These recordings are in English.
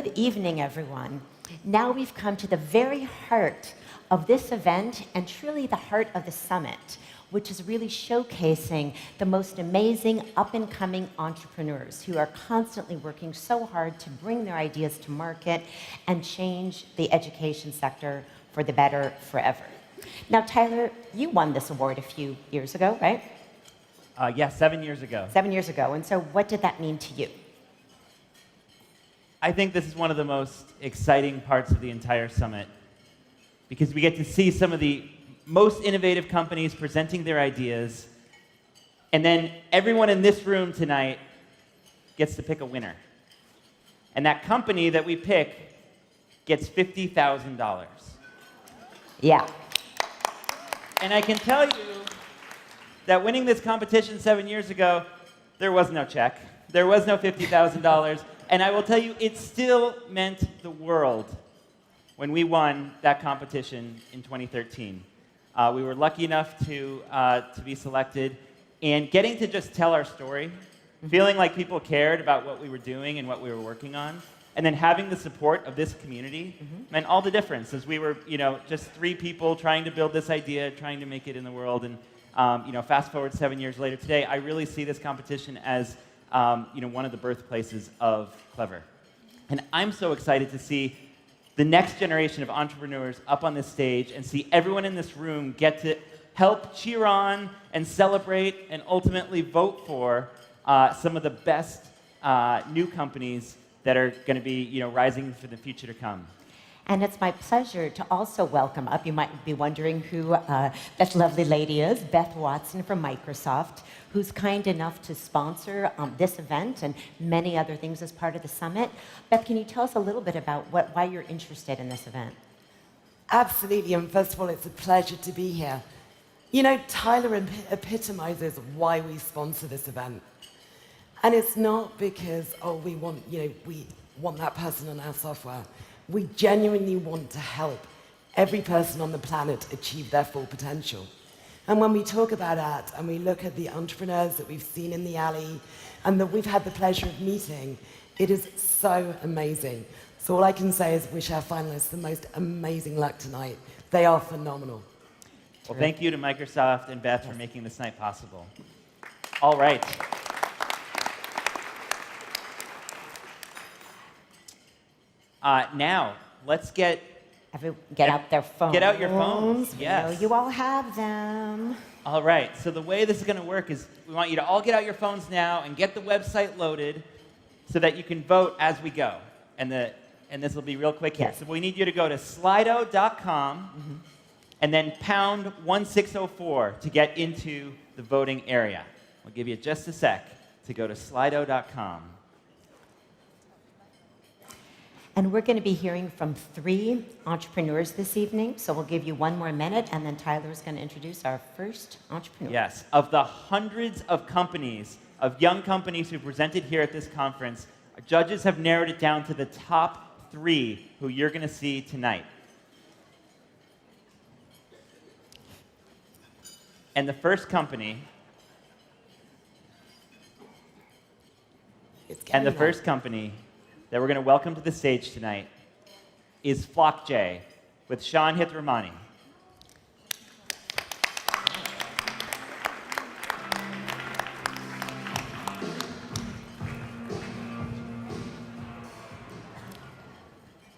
Good evening, everyone. Now we've come to the very heart of this event and truly the heart of the summit, which is really showcasing the most amazing up-and-coming entrepreneurs who are constantly working so hard to bring their ideas to market and change the education sector for the better forever. Now, Tyler, you won this award a few years ago, right? Yes, 7 years ago. 7 years ago. And so what did that mean to you? I think this is one of the most exciting parts of the entire summit because we get to see some of the most innovative companies presenting their ideas, and then everyone in this room tonight gets to pick a winner. And that company that we pick gets $50,000. Yeah. And I can tell you that winning this competition 7 years ago, there was no check. There was no $50,000. And I will tell you, it still meant the world when we won that competition in 2013. We were lucky enough to be selected, and getting to just tell our story, feeling like people cared about what we were doing and what we were working on, and then having the support of this community meant all the difference, as we were, just 3 people trying to build this idea, trying to make it in the world. And fast forward 7 years later today, I really see this competition as one of the birthplaces of Clever. And I'm so excited to see the next generation of entrepreneurs up on this stage and see everyone in this room get to help cheer on and celebrate and ultimately vote for some of the best new companies that are going to be rising for the future to come. And it's my pleasure to also welcome up, you might be wondering who that lovely lady is, Beth Watson from Microsoft, who's kind enough to sponsor this event and many other things as part of the summit. Beth, can you tell us a little bit about why you're interested in this event? Absolutely, and first of all, it's a pleasure to be here. Tyler epitomizes why we sponsor this event. And it's not because, we want that person on our software. We genuinely want to help every person on the planet achieve their full potential. And when we talk about that and we look at the entrepreneurs that we've seen in the alley and that we've had the pleasure of meeting, it is so amazing. So all I can say is wish our finalists the most amazing luck tonight. They are phenomenal. Well, thank you to Microsoft and Beth for making this night possible. All right. Now, let's get out their phones. Get out your phones. Yes. You all have them. All right. So the way this is going to work is we want you to all get out your phones now and get the website loaded so that you can vote as we go. And this will be real quick here. Yes. So we need you to go to slido.com and then pound 1604 to get into the voting area. We'll give you just a sec to go to slido.com. And we're going to be hearing from 3 entrepreneurs this evening, so we'll give you 1 more minute, and then Tyler's going to introduce our first entrepreneur. Yes, of the hundreds of companies, of young companies who presented here at this conference, our judges have narrowed it down to the top 3 who you're going to see tonight. And the first company that we're going to welcome to the stage tonight is FlockJ with Sean Hithramani.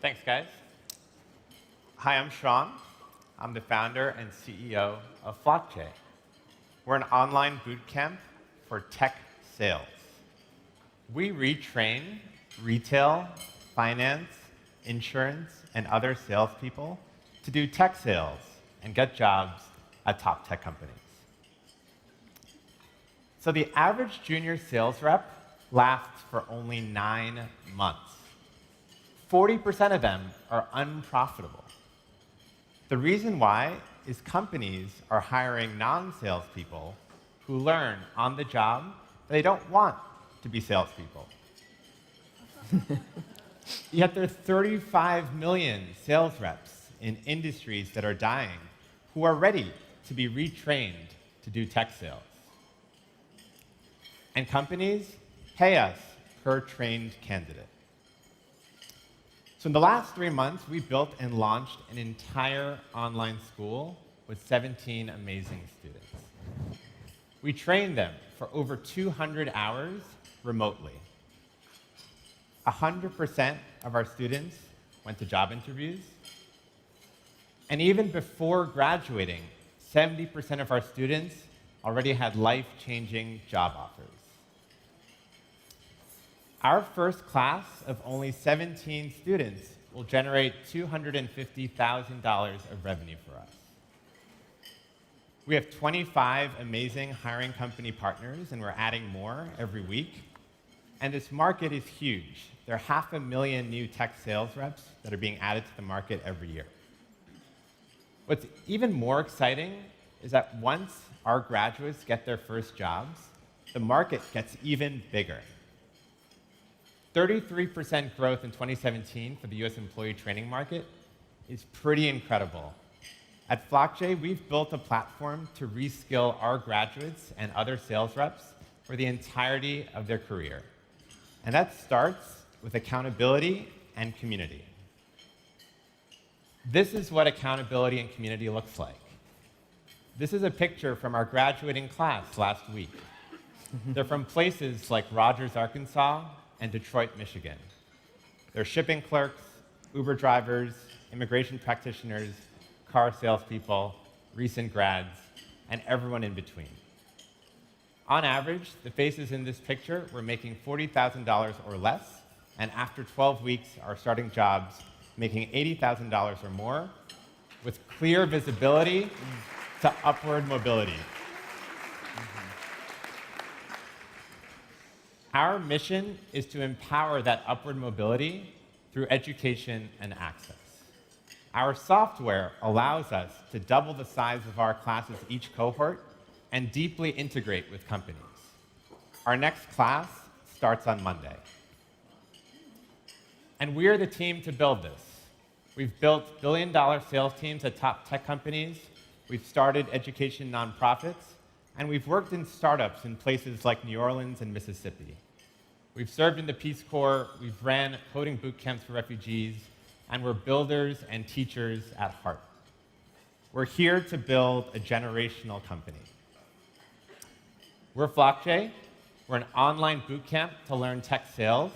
Thanks, guys. Hi, I'm Sean. I'm the founder and CEO of FlockJ. We're an online boot camp for tech sales. We retrain retail, finance, insurance, and other salespeople to do tech sales and get jobs at top tech companies. So the average junior sales rep lasts for only 9 months. 40% of them are unprofitable. The reason why is companies are hiring non-salespeople who learn on the job that they don't want to be salespeople. Yet there are 35 million sales reps in industries that are dying who are ready to be retrained to do tech sales. And companies pay us per trained candidate. So in the last 3 months, we built and launched an entire online school with 17 amazing students. We trained them for over 200 hours remotely. 100% of our students went to job interviews. And even before graduating, 70% of our students already had life-changing job offers. Our first class of only 17 students will generate $250,000 of revenue for us. We have 25 amazing hiring company partners, and we're adding more every week. And this market is huge. There are 500,000 new tech sales reps that are being added to the market every year. What's even more exciting is that once our graduates get their first jobs, the market gets even bigger. 33% growth in 2017 for the US employee training market is pretty incredible. At FlockJ, we've built a platform to reskill our graduates and other sales reps for the entirety of their career. And that starts with accountability and community. This is what accountability and community looks like. This is a picture from our graduating class last week. They're from places like Rogers, Arkansas, and Detroit, Michigan. They're shipping clerks, Uber drivers, immigration practitioners, car salespeople, recent grads, and everyone in between. On average, the faces in this picture were making $40,000 or less, and after 12 weeks are starting jobs making $80,000 or more, with clear visibility to upward mobility. Our mission is to empower that upward mobility through education and access. Our software allows us to double the size of our classes each cohort and deeply integrate with companies. Our next class starts on Monday. And we're the team to build this. We've built billion-dollar sales teams at top tech companies. We've started education nonprofits. And we've worked in startups in places like New Orleans and Mississippi. We've served in the Peace Corps. We've ran coding boot camps for refugees. And we're builders and teachers at heart. We're here to build a generational company. We're FlockJ. We're an online boot camp to learn tech sales.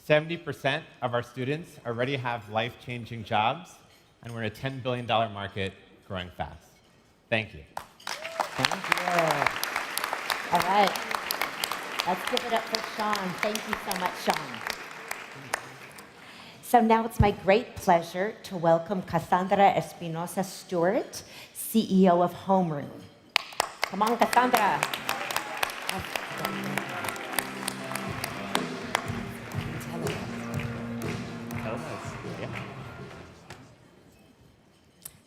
70% of our students already have life-changing jobs, and we're in a $10 billion market growing fast. Thank you. Thank you. All right. Let's give it up for Sean. Thank you so much, Sean. So now it's my great pleasure to welcome Cassandra Espinosa Stewart, CEO of Homeroom. Come on, Cassandra.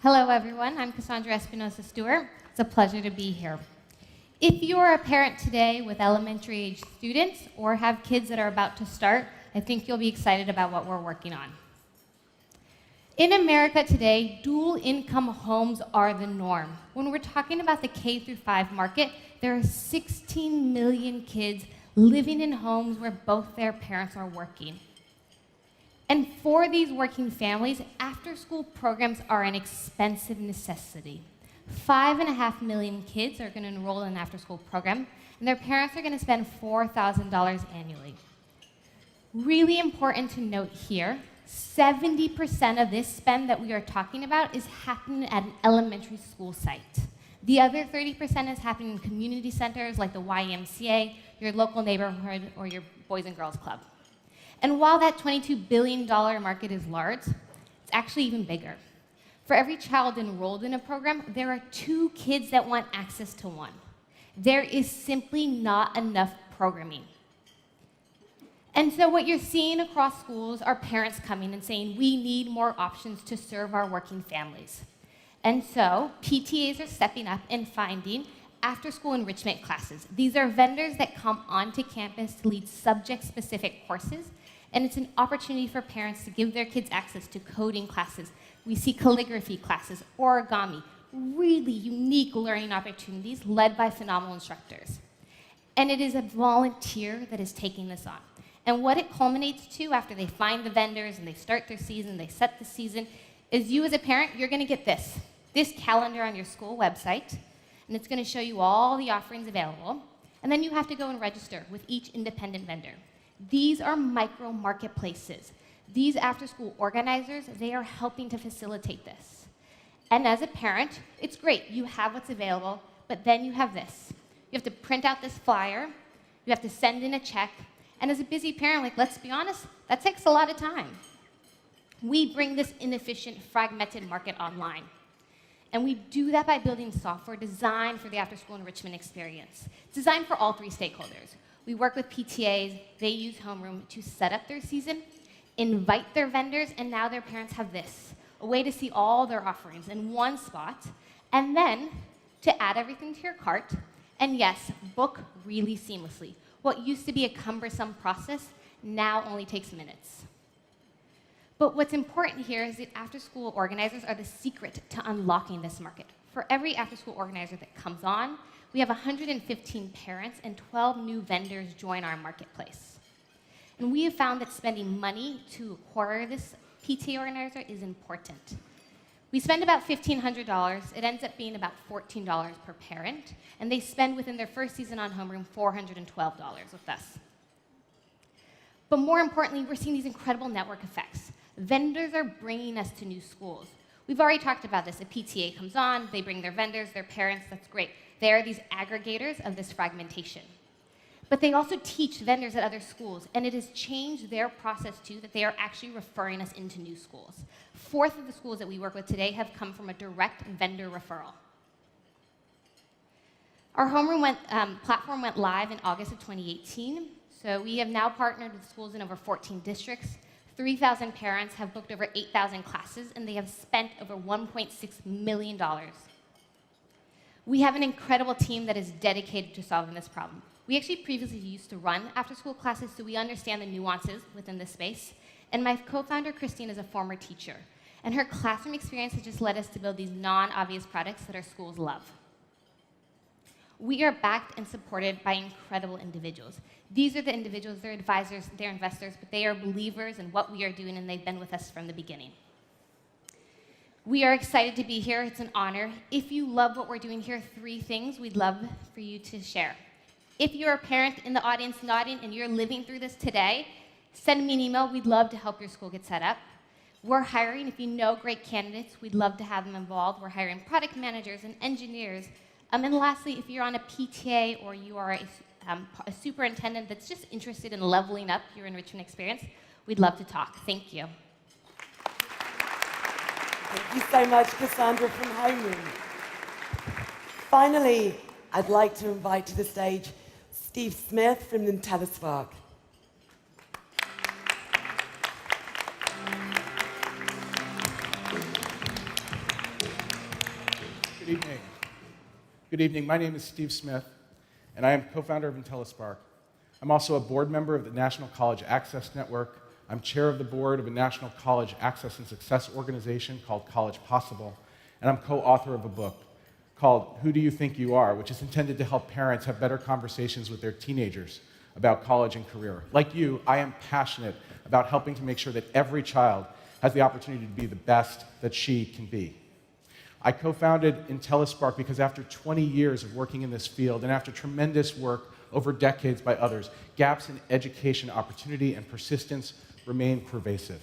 Hello, everyone. I'm Cassandra Espinosa Stewart. It's a pleasure to be here. If you're a parent today with elementary-age students or have kids that are about to start, I think you'll be excited about what we're working on. In America today, dual-income homes are the norm. When we're talking about the K-5 market, there are 16 million kids living in homes where both their parents are working. And for these working families, after-school programs are an expensive necessity. 5.5 million kids are going to enroll in an after-school program, and their parents are going to spend $4,000 annually. Really important to note here, 70% of this spend that we are talking about is happening at an elementary school site. The other 30% is happening in community centers like the YMCA, your local neighborhood, or your Boys and Girls Club. And while that $22 billion market is large, it's actually even bigger. For every child enrolled in a program, there are 2 kids that want access to one. There is simply not enough programming. And so what you're seeing across schools are parents coming and saying, we need more options to serve our working families. And so PTAs are stepping up and finding after-school enrichment classes. These are vendors that come onto campus to lead subject-specific courses, and it's an opportunity for parents to give their kids access to coding classes. We see calligraphy classes, origami, really unique learning opportunities led by phenomenal instructors. And it is a volunteer that is taking this on. And what it culminates to after they find the vendors and they start their season, they set the season, is you as a parent, you're going to get this calendar on your school website, and it's going to show you all the offerings available. And then you have to go and register with each independent vendor. These are micro marketplaces. These after-school organizers, they are helping to facilitate this. And as a parent, it's great. You have what's available, but then you have this. You have to print out this flyer. You have to send in a check. And as a busy parent, like, let's be honest, that takes a lot of time. We bring this inefficient, fragmented market online. And we do that by building software designed for the after-school enrichment experience. It's designed for all three stakeholders. We work with PTAs. They use Homeroom to set up their season, invite their vendors, and now their parents have this, a way to see all their offerings in one spot, and then to add everything to your cart, and yes, book really seamlessly. What used to be a cumbersome process now only takes minutes. But what's important here is that after-school organizers are the secret to unlocking this market. For every after-school organizer that comes on, we have 115 parents and 12 new vendors join our marketplace. And we have found that spending money to acquire this PTA organizer is important. We spend about $1,500. It ends up being about $14 per parent, and they spend within their first season on Homeroom $412 with us. But more importantly, we're seeing these incredible network effects. Vendors are bringing us to new schools. We've already talked about this. A PTA comes on, they bring their vendors, their parents, that's great. They are these aggregators of this fragmentation. But they also teach vendors at other schools, and it has changed their process too, that they are actually referring us into new schools. 1/4 of the schools that we work with today have come from a direct vendor referral. Our Homeroom platform went live in August of 2018, so we have now partnered with schools in over 14 districts. 3,000 parents have booked over 8,000 classes, and they have spent over $1.6 million. We have an incredible team that is dedicated to solving this problem. We actually previously used to run after-school classes, so we understand the nuances within this space. And my co-founder, Christine, is a former teacher. And her classroom experience has just led us to build these non-obvious products that our schools love. We are backed and supported by incredible individuals. These are the individuals, they're advisors, they're investors, but they are believers in what we are doing, and they've been with us from the beginning. We are excited to be here. It's an honor. If you love what we're doing here, 3 things we'd love for you to share. If you're a parent in the audience nodding and you're living through this today, send me an email. We'd love to help your school get set up. We're hiring. If you know great candidates, we'd love to have them involved. We're hiring product managers and engineers. And lastly, if you're on a PTA or you are a superintendent that's just interested in leveling up your enrichment experience, we'd love to talk. Thank you. Thank you so much, Cassandra from Homeroom. Finally, I'd like to invite to the stage Steve Smith from IntelliSpark. Good evening. Good evening. My name is Steve Smith, and I am co-founder of IntelliSpark. I'm also a board member of the National College Access Network. I'm chair of the board of a National College Access and Success organization called College Possible, and I'm co-author of a book called Who Do You Think You Are?, which is intended to help parents have better conversations with their teenagers about college and career. Like you, I am passionate about helping to make sure that every child has the opportunity to be the best that she can be. I co-founded IntelliSpark because after 20 years of working in this field and after tremendous work over decades by others, gaps in education opportunity and persistence remain pervasive.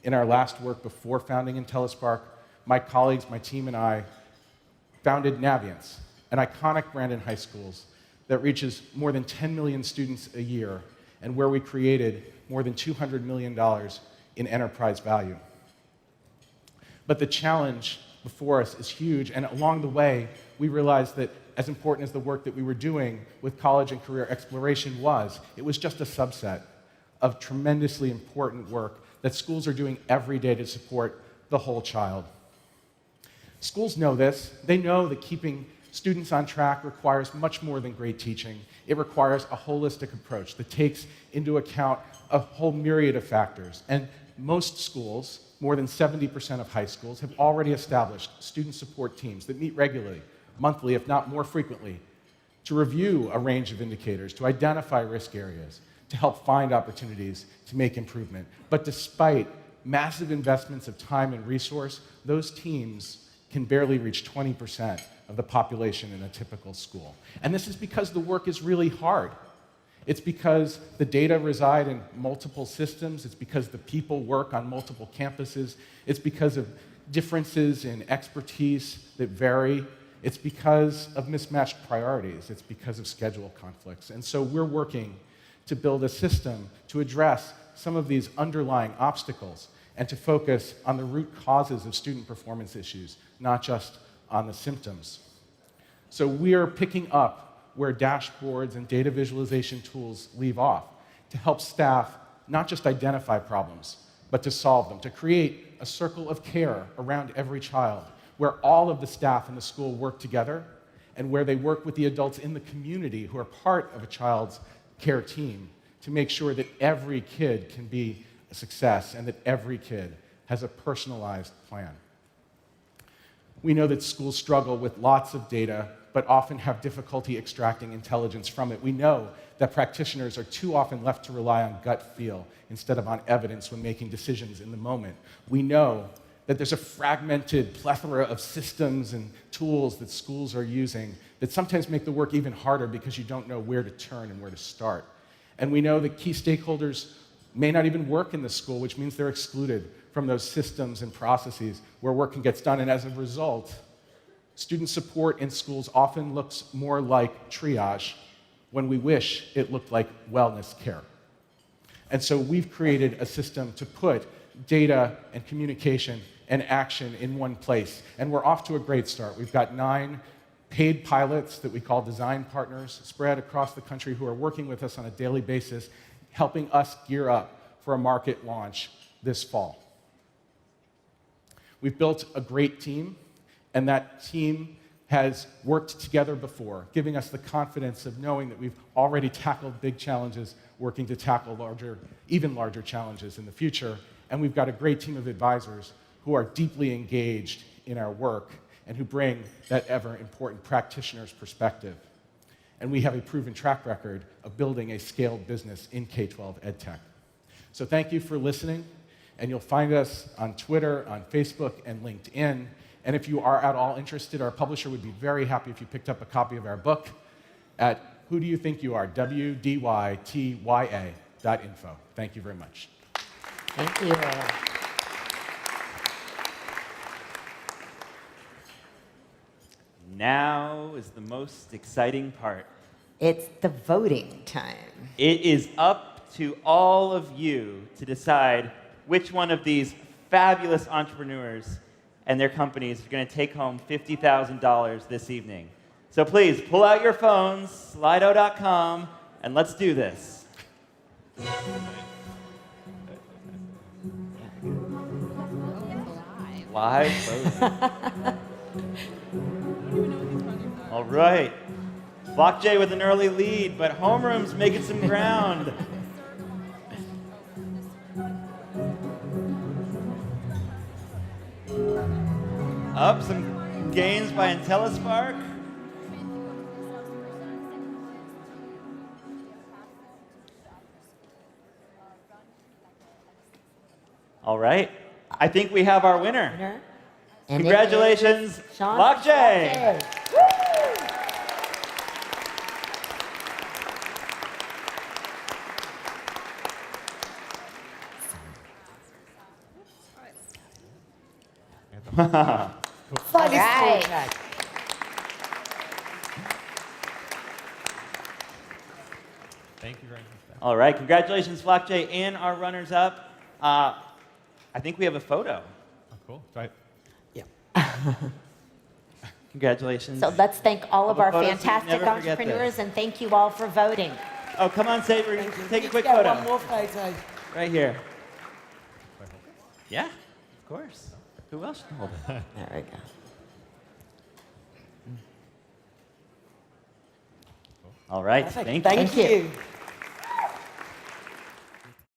In our last work before founding IntelliSpark, my colleagues, my team, and I founded Naviance, an iconic brand in high schools that reaches more than 10 million students a year and where we created more than $200 million in enterprise value. But the challenge before us is huge, and along the way, we realized that as important as the work that we were doing with college and career exploration was, it was just a subset of tremendously important work that schools are doing every day to support the whole child. Schools know this. They know that keeping students on track requires much more than great teaching. It requires a holistic approach that takes into account a whole myriad of factors. And most schools, more than 70% of high schools, have already established student support teams that meet regularly, monthly, if not more frequently, to review a range of indicators, to identify risk areas, to help find opportunities to make improvement. But despite massive investments of time and resource, those teams can barely reach 20% of the population in a typical school. And this is because the work is really hard. It's because the data reside in multiple systems. It's because the people work on multiple campuses. It's because of differences in expertise that vary. It's because of mismatched priorities. It's because of schedule conflicts. And so we're working to build a system to address some of these underlying obstacles and to focus on the root causes of student performance issues, not just on the symptoms. So we are picking up where dashboards and data visualization tools leave off to help staff not just identify problems, but to solve them, to create a circle of care around every child, where all of the staff in the school work together and where they work with the adults in the community who are part of a child's care team to make sure that every kid can be a success and that every kid has a personalized plan. We know that schools struggle with lots of data, but often have difficulty extracting intelligence from it. We know that practitioners are too often left to rely on gut feel instead of on evidence when making decisions in the moment. We know that there's a fragmented plethora of systems and tools that schools are using that sometimes make the work even harder because you don't know where to turn and where to start. And we know that key stakeholders may not even work in the school, which means they're excluded from those systems and processes where work gets done. And as a result, student support in schools often looks more like triage when we wish it looked like wellness care. And so we've created a system to put data and communication and action in one place. And we're off to a great start. We've got 9 paid pilots that we call design partners spread across the country who are working with us on a daily basis, helping us gear up for a market launch this fall. We've built a great team, and that team has worked together before, giving us the confidence of knowing that we've already tackled big challenges, working to tackle even larger challenges in the future. And we've got a great team of advisors who are deeply engaged in our work and who bring that ever-important practitioner's perspective. And we have a proven track record of building a scaled business in K-12 EdTech. So thank you for listening, and you'll find us on Twitter, on Facebook, and LinkedIn. And if you are at all interested, our publisher would be very happy if you picked up a copy of our book at Who Do You Think You Are? WDYTYA.info. Thank you very much. Thank you. Now is the most exciting part. It's the voting time. It is up to all of you to decide which one of these fabulous entrepreneurs and their companies are going to take home $50,000 this evening. So please, pull out your phones, slido.com, and let's do this. Live voting. All right. Block J with an early lead, but Homeroom's making some ground. Up, some gains by IntelliSpark. All right. I think we have our winner. And Congratulations, Sean Block J. Slightly Right. scorecard. Thank you very much. All right, congratulations, Block J, and our runners-up. I think we have a photo. Oh, cool. Right. Yeah. Congratulations. So let's thank all of our Photos, so you fantastic never forget entrepreneurs, this. and thank you all for voting. Oh, come on, Saber, Thank you. take a Let's quick get photo. One more photo. Right here. Yeah, of course. Who else should hold it? There we go. All right, Perfect. thank you. Thank Thank you. you.